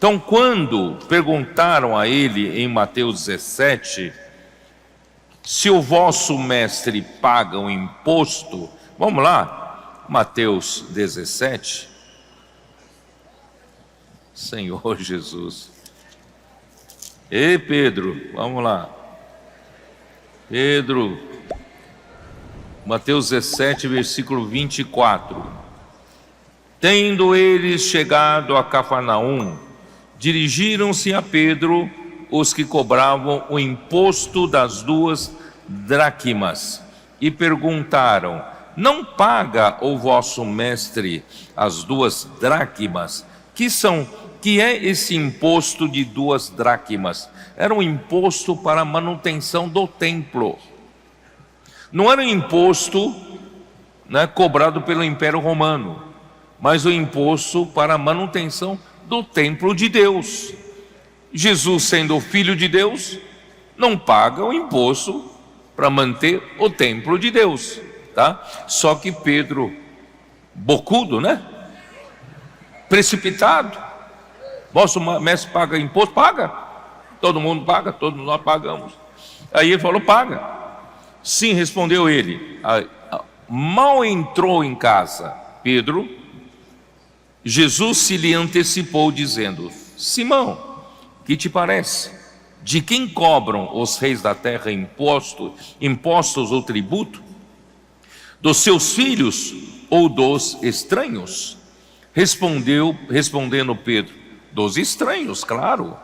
Então, quando perguntaram a ele em Mateus 17, se o vosso mestre paga o imposto, vamos lá, Mateus 17, Senhor Jesus, ei Pedro, vamos lá, Pedro, Mateus 17, versículo 24, tendo eles chegado a Cafarnaum, dirigiram-se a Pedro os que cobravam o imposto das 2 dracmas e perguntaram: não paga o vosso mestre as 2 dracmas? Que é esse imposto de 2 dracmas? Era um imposto para a manutenção do templo. Não era um imposto, cobrado pelo Império Romano, mas o imposto para a manutenção do templo de Deus. Jesus, sendo o Filho de Deus, não paga o imposto para manter o templo de Deus, tá? Só que Pedro, bocudo, precipitado, vosso mestre paga imposto? Paga, todo mundo paga, todos nós pagamos. Aí ele falou: paga. Sim, respondeu ele. Mal entrou em casa Pedro, Jesus se lhe antecipou dizendo: Simão, que te parece? De quem cobram os reis da terra impostos ou tributo? Dos seus filhos ou dos estranhos? Respondendo Pedro: dos estranhos, claro.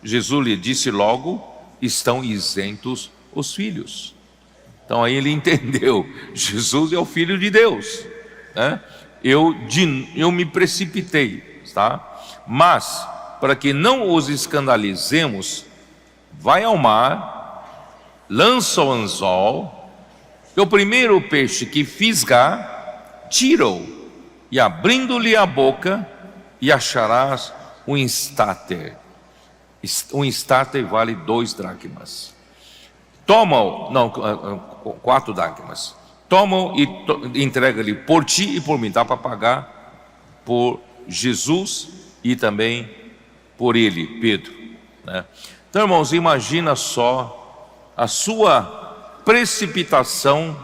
Jesus lhe disse logo: estão isentos os filhos. Então aí ele entendeu, Jesus é o Filho de Deus, Eu me precipitei, tá? Mas, para que não os escandalizemos, vai ao mar, lança o anzol, e o primeiro peixe que fisgar, tira-o, e abrindo-lhe a boca, e acharás um estáter. Um estáter vale 2 dracmas. Toma-o, 4 dracmas. Toma-o e entrega-lhe por ti e por mim. Dá para pagar por Jesus e também por ele, Pedro, Então, irmãos, imagina só, a sua precipitação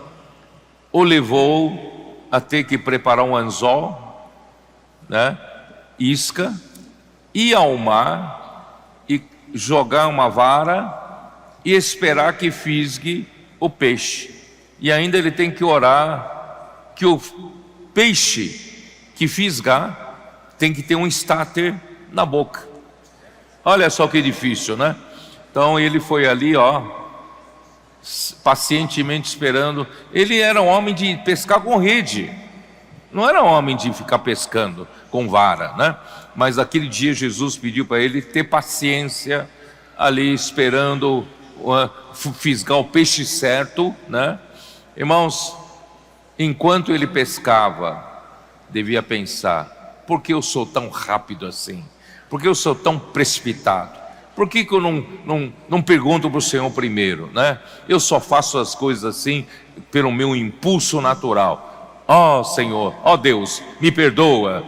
o levou a ter que preparar um anzol, isca, ir ao mar e jogar uma vara e esperar que fisgue o peixe. E ainda ele tem que orar que o peixe que fisgar tem que ter um estáter na boca. Olha só que difícil, Então ele foi ali, pacientemente esperando. Ele era um homem de pescar com rede, não era um homem de ficar pescando com vara, Mas aquele dia Jesus pediu para ele ter paciência ali, esperando fisgar o peixe certo, Irmãos, enquanto ele pescava, devia pensar: por que eu sou tão rápido assim? Por que eu sou tão precipitado? Por que eu não pergunto para o Senhor primeiro, Eu só faço as coisas assim pelo meu impulso natural. Senhor, Deus, me perdoa,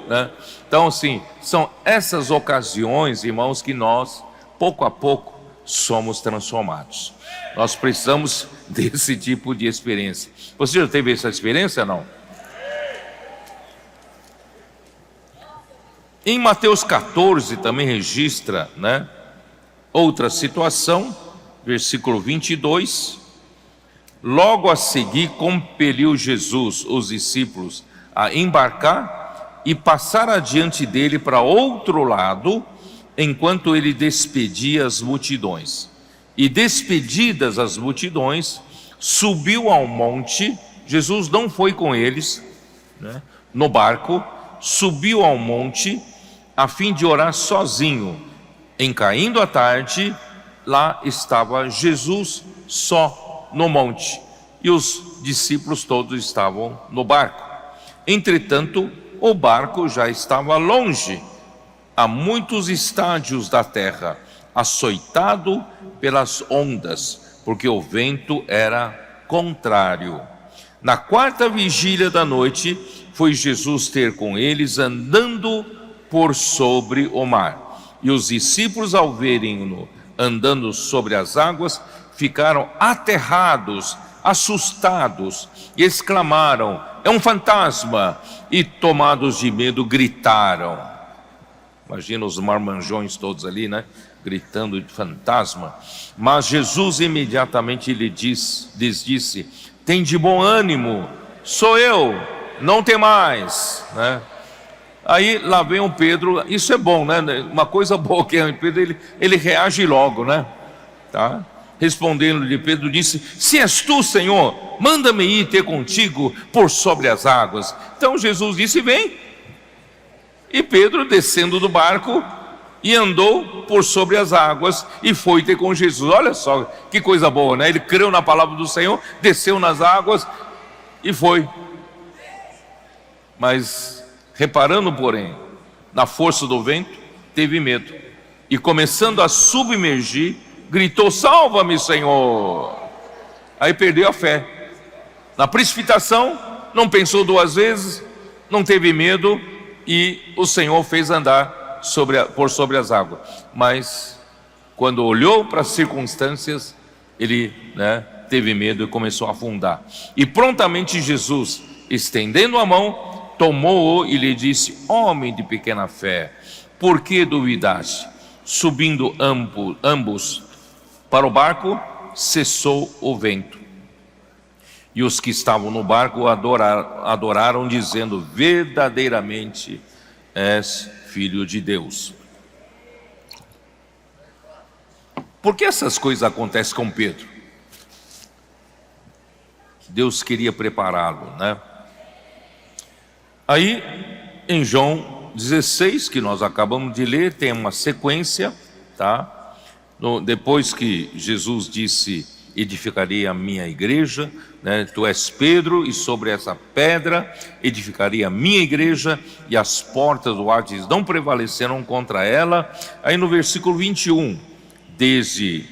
Então, assim, são essas ocasiões, irmãos, que nós, pouco a pouco, somos transformados. Nós precisamos desse tipo de experiência. Você já teve essa experiência, não? Em Mateus 14 também registra, outra situação, versículo 22. Logo a seguir compeliu Jesus os discípulos a embarcar e passar adiante dele para outro lado, enquanto ele despedia as multidões. E despedidas as multidões, subiu ao monte. Jesus não foi com eles, no barco, subiu ao monte a fim de orar sozinho. Em caindo a tarde, lá estava Jesus só no monte, e os discípulos todos estavam no barco. Entretanto, o barco já estava longe, a muitos estádios da terra, açoitado pelas ondas, porque o vento era contrário. Na 4ª vigília da noite, foi Jesus ter com eles andando por sobre o mar. E os discípulos, ao verem-no andando sobre as águas, ficaram aterrados, assustados, e exclamaram: é um fantasma! E tomados de medo, gritaram. Imagina os marmanjões todos ali, né? Gritando de fantasma. Mas Jesus imediatamente lhes disse: tem de bom ânimo, sou eu, não temais, né? Aí lá vem o Pedro. Isso é bom, né? Uma coisa boa que é o Pedro, ele reage logo, né? Tá? Respondendo-lhe, Pedro disse: se és tu, Senhor, manda-me ir ter contigo por sobre as águas. Então Jesus disse: vem. E Pedro, descendo do barco, e andou por sobre as águas e foi ter com Jesus. Olha só que coisa boa, né? Ele creu na palavra do Senhor, desceu nas águas e foi. Mas reparando, porém, na força do vento, teve medo, e começando a submergir, gritou: salva-me, Senhor! Aí perdeu a fé. Na precipitação, não pensou duas vezes, não teve medo, e o Senhor fez andar por sobre as águas. Mas quando olhou para as circunstâncias, ele, né, teve medo e começou a afundar. E prontamente Jesus, estendendo a mão, tomou-o e lhe disse: homem de pequena fé, por que duvidaste? Subindo ambos para o barco, cessou o vento. E os que estavam no barco adoraram, dizendo: verdadeiramente és Filho de Deus. Por que essas coisas acontecem com Pedro? Deus queria prepará-lo, né? Aí, em João 16, que nós acabamos de ler, tem uma sequência, tá? Depois que Jesus disse: edificarei a minha igreja, né? Tu és Pedro, e sobre essa pedra edificarei a minha igreja, e as portas do Hades não prevalecerão contra ela. Aí no versículo 21, desde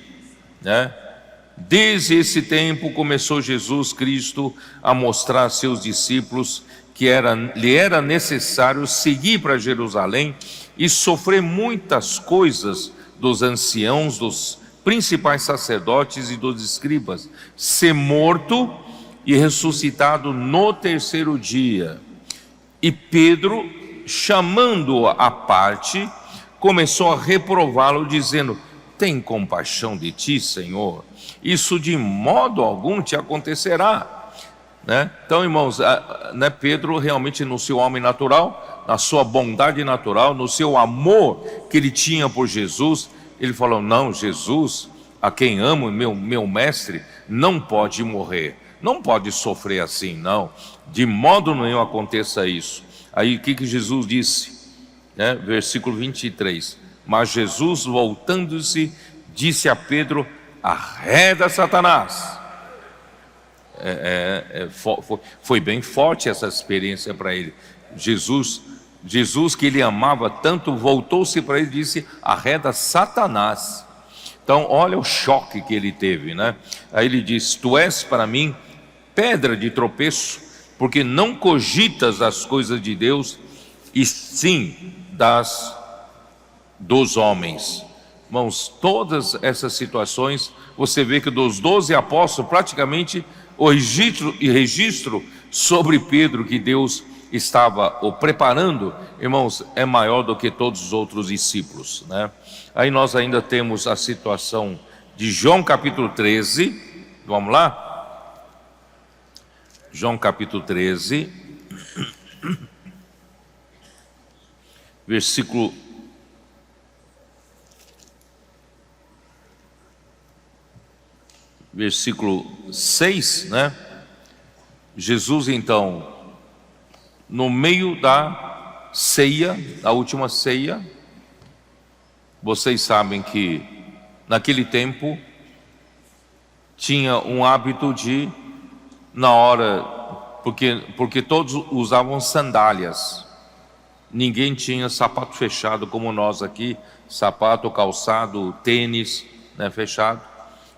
esse tempo começou Jesus Cristo a mostrar a seus discípulos que lhe era necessário seguir para Jerusalém e sofrer muitas coisas dos anciãos, dos principais sacerdotes e dos escribas, ser morto e ressuscitado no terceiro dia. E Pedro, chamando-o à parte, começou a reprová-lo, dizendo: tem compaixão de ti, Senhor, isso de modo algum te acontecerá, né? Então, irmãos, né, Pedro realmente, no seu homem natural, na sua bondade natural, no seu amor que ele tinha por Jesus, ele falou: não, Jesus, a quem amo, meu mestre, não pode morrer, não pode sofrer assim, não, de modo nenhum aconteça isso. Aí o que Jesus disse, né? Versículo 23, mas Jesus, voltando-se, disse a Pedro: arreda, Satanás. Foi bem forte essa experiência para ele. Jesus, que ele amava tanto, voltou-se para ele e disse: arreda, Satanás. Então olha o choque que ele teve, né? Aí ele diz: tu és para mim pedra de tropeço, porque não cogitas as coisas de Deus, e sim dos homens. Irmãos, todas essas situações, você vê que dos 12 apóstolos, praticamente o registro sobre Pedro que Deus estava o preparando, irmãos, é maior do que todos os outros discípulos, né? Aí nós ainda temos a situação de João capítulo 13, vamos lá? João capítulo 13, versículo 6, né? Jesus, então, no meio da ceia, da última ceia, vocês sabem que naquele tempo tinha um hábito de, na hora, porque todos usavam sandálias, ninguém tinha sapato fechado como nós aqui, sapato, calçado, tênis, né, fechado.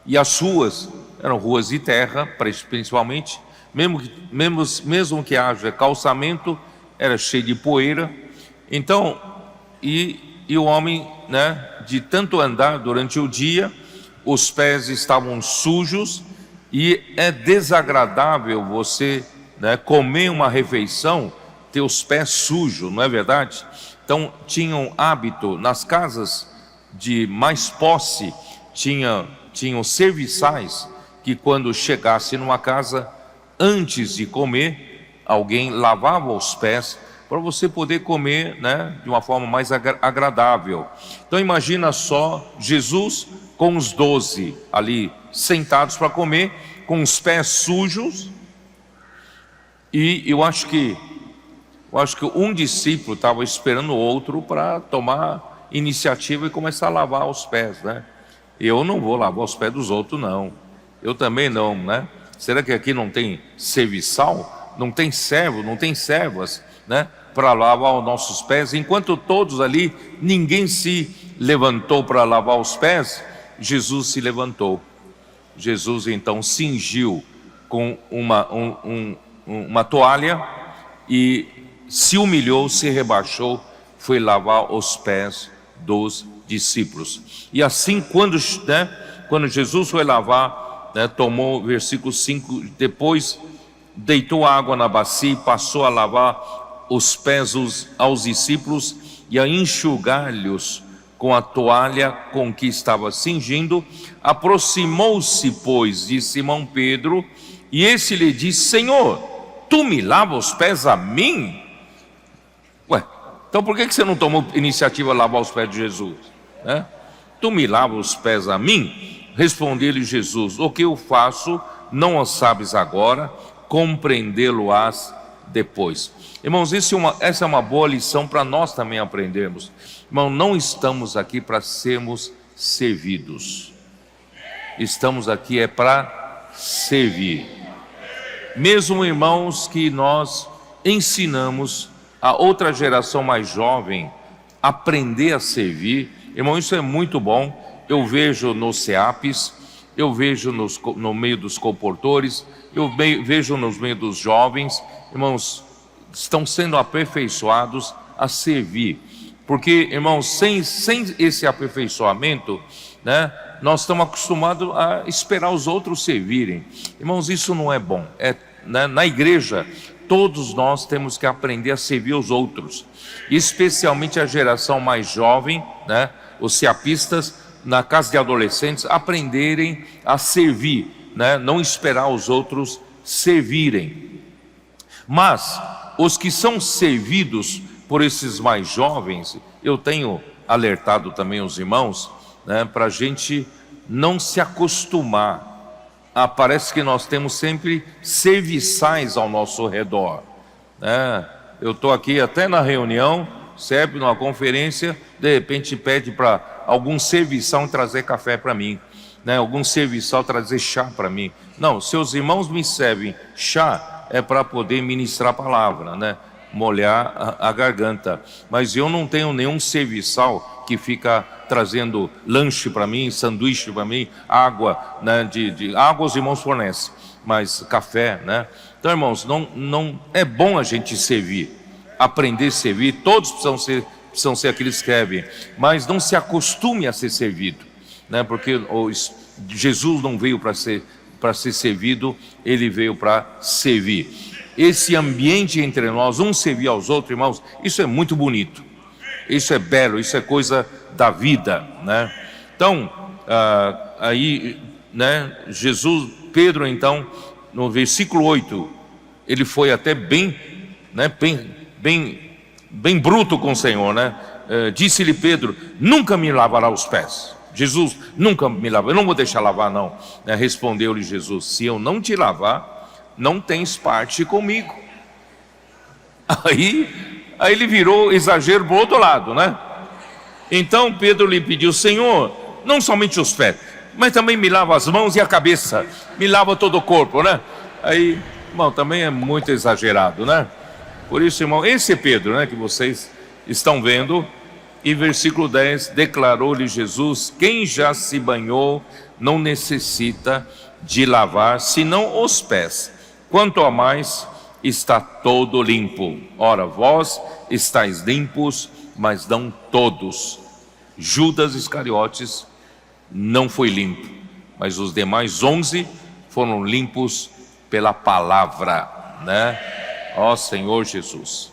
E as ruas eram ruas de terra, principalmente, mesmo que haja calçamento, era cheio de poeira. Então, e o homem, né, de tanto andar durante o dia, os pés estavam sujos, e é desagradável você, né, comer uma refeição, ter os pés sujos, não é verdade? Então tinham hábito, nas casas de mais posse, tinham serviçais, que quando chegasse numa casa, antes de comer, alguém lavava os pés, para você poder comer, né, de uma forma mais agradável. Então imagina só, Jesus com os 12 ali, sentados para comer, com os pés sujos, e eu acho que um discípulo estava esperando o outro para tomar iniciativa e começar a lavar os pés, né? Eu não vou lavar os pés dos outros, não. Eu também não, né? Será que aqui não tem serviçal? Não tem servo, não tem servas, né, para lavar os nossos pés? Enquanto todos ali, ninguém se levantou para lavar os pés, Jesus se levantou. Jesus então cingiu com uma toalha e se humilhou, se rebaixou, foi lavar os pés dos discípulos. E assim, quando Jesus foi lavar, né, tomou, versículo 5, depois deitou água na bacia e passou a lavar os pés aos discípulos e a enxugar-lhes com a toalha com que estava cingindo. Aproximou-se, pois, de Simão Pedro, e esse lhe disse: Senhor, tu me lavas os pés a mim? Ué, então por que você não tomou iniciativa de lavar os pés de Jesus, né? Tu me lavas os pés a mim? Respondeu-lhe Jesus: o que eu faço não o sabes agora, compreendê-lo-ás depois. Irmãos, essa é uma boa lição para nós também aprendermos. Irmão, não estamos aqui para sermos servidos, estamos aqui para servir. Mesmo, irmãos, que nós ensinamos a outra geração mais jovem aprender a servir, irmão, isso é muito bom. Eu vejo nos CEAPs, eu vejo no meio dos comportores, eu vejo no meio dos jovens, irmãos, estão sendo aperfeiçoados a servir. Porque, irmãos, sem esse aperfeiçoamento, né, nós estamos acostumados a esperar os outros servirem. Irmãos, isso não é bom. Né, na igreja, todos nós temos que aprender a servir os outros, especialmente a geração mais jovem, né, os ceapistas, na casa de adolescentes, aprenderem a servir, né, não esperar os outros servirem. Mas os que são servidos por esses mais jovens, eu tenho alertado também os irmãos, né, para a gente não se acostumar. Parece que nós temos sempre serviçais ao nosso redor, né? Eu estou aqui até na reunião, serve numa conferência, de repente pede para algum serviçal trazer café para mim, né? Algum serviçal trazer chá para mim. Não, seus irmãos me servem chá, é para poder ministrar a palavra, né? Molhar a garganta. Mas eu não tenho nenhum serviçal que fica trazendo lanche para mim, sanduíche para mim, água, né? Água os irmãos fornecem, mas café, né? Então, irmãos, não é bom a gente servir, aprender a servir. Todos precisam ser aqueles que servem, mas não se acostume a ser servido, né? Porque Jesus não veio para ser servido, ele veio para servir. Esse ambiente entre nós, um servir aos outros, irmãos, isso é muito bonito, isso é belo, isso é coisa da vida, né? Então, aí, né, Pedro, então, no versículo 8, ele foi até bem bruto com o Senhor, né? Disse-lhe Pedro: nunca me lavará os pés. Jesus, nunca me lavar, eu não vou deixar lavar, não, né? Respondeu-lhe Jesus: se eu não te lavar, não tens parte comigo. Aí ele virou exagero para o outro lado, né? Então Pedro lhe pediu: Senhor, não somente os pés, mas também me lava as mãos e a cabeça, me lava todo o corpo, né? Aí, irmão, também é muito exagerado, né? Por isso, irmão, esse é Pedro, né, que vocês estão vendo. E versículo 10, declarou-lhe Jesus: quem já se banhou não necessita de lavar, senão os pés, quanto a mais está todo limpo. Ora, vós estáis limpos, mas não todos. Judas Iscariotes não foi limpo, mas os demais 11 foram limpos pela palavra, né? Ó Senhor Jesus.